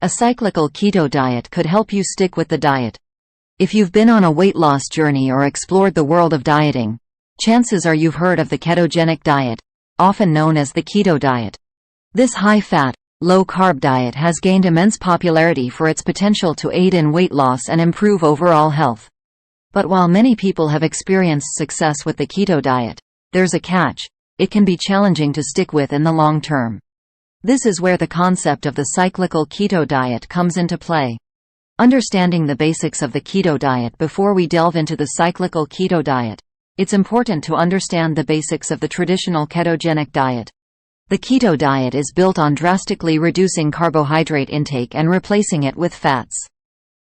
A cyclical keto diet could help you stick with the diet. If you've been on a weight loss journey or explored the world of dieting, chances are you've heard of the ketogenic diet, often known as the keto diet. This high-fat, low-carb diet has gained immense popularity for its potential to aid in weight loss and improve overall health. But while many people have experienced success with the keto diet, there's a catch: it can be challenging to stick with in the long term. This is where the concept of the cyclical keto diet comes into play. Understanding the basics of the keto diet before we delve into the cyclical keto diet, it's important to understand the basics of the traditional ketogenic diet. The keto diet is built on drastically reducing carbohydrate intake and replacing it with fats.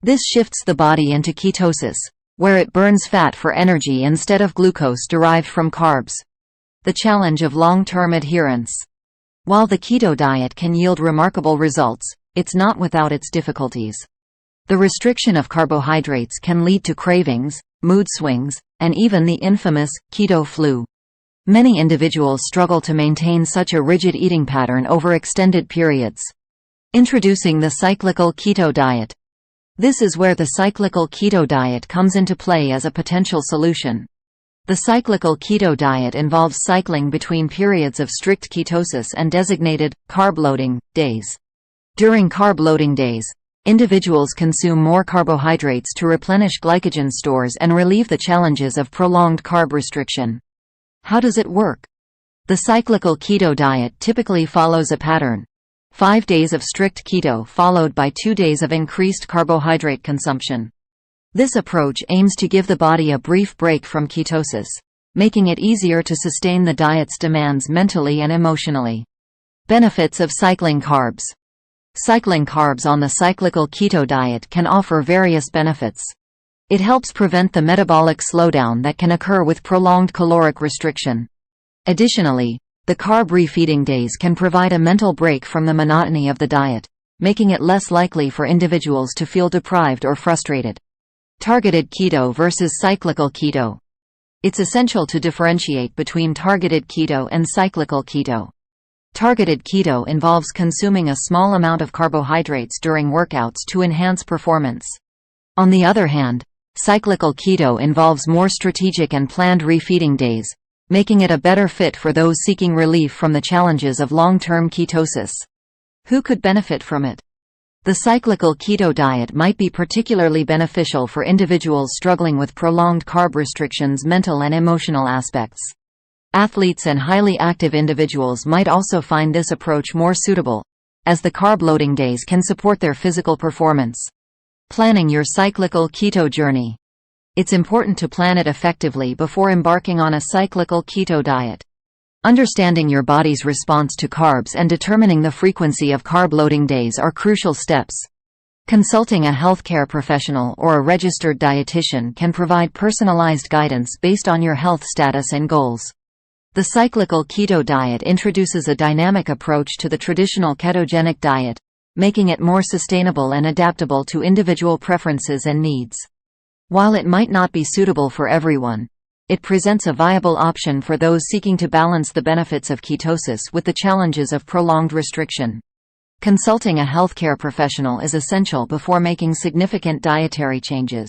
This shifts the body into ketosis, where it burns fat for energy instead of glucose derived from carbs. The challenge of long-term adherence. While the keto diet can yield remarkable results, it's not without its difficulties. The restriction of carbohydrates can lead to cravings, mood swings, and even the infamous keto flu. Many individuals struggle to maintain such a rigid eating pattern over extended periods. Introducing the cyclical keto diet. This is where the cyclical keto diet comes into play as a potential solution. The cyclical keto diet involves cycling between periods of strict ketosis and designated carb-loading days. During carb-loading days, individuals consume more carbohydrates to replenish glycogen stores and relieve the challenges of prolonged carb restriction. How does it work? The cyclical keto diet typically follows a pattern: 5 days of strict keto followed by 2 days of increased carbohydrate consumption. This approach aims to give the body a brief break from ketosis, making it easier to sustain the diet's demands mentally and emotionally. Benefits of cycling carbs. Cycling carbs on the cyclical keto diet can offer various benefits. It helps prevent the metabolic slowdown that can occur with prolonged caloric restriction. Additionally, the carb refeeding days can provide a mental break from the monotony of the diet, making it less likely for individuals to feel deprived or frustrated. Targeted keto versus cyclical keto. It's essential to differentiate between targeted keto and cyclical keto. Targeted keto involves consuming a small amount of carbohydrates during workouts to enhance performance. On the other hand, cyclical keto involves more strategic and planned refeeding days, making it a better fit for those seeking relief from the challenges of long-term ketosis. Who could benefit from it? The cyclical keto diet might be particularly beneficial for individuals struggling with prolonged carb restrictions' mental and emotional aspects. Athletes and highly active individuals might also find this approach more suitable, as the carb-loading days can support their physical performance. Planning your cyclical keto journey. It's important to plan it effectively before embarking on a cyclical keto diet. Understanding your body's response to carbs and determining the frequency of carb-loading days are crucial steps. Consulting a healthcare professional or a registered dietitian can provide personalized guidance based on your health status and goals. The cyclical keto diet introduces a dynamic approach to the traditional ketogenic diet, making it more sustainable and adaptable to individual preferences and needs. While it might not be suitable for everyone, it presents a viable option for those seeking to balance the benefits of ketosis with the challenges of prolonged restriction. Consulting a healthcare professional is essential before making significant dietary changes.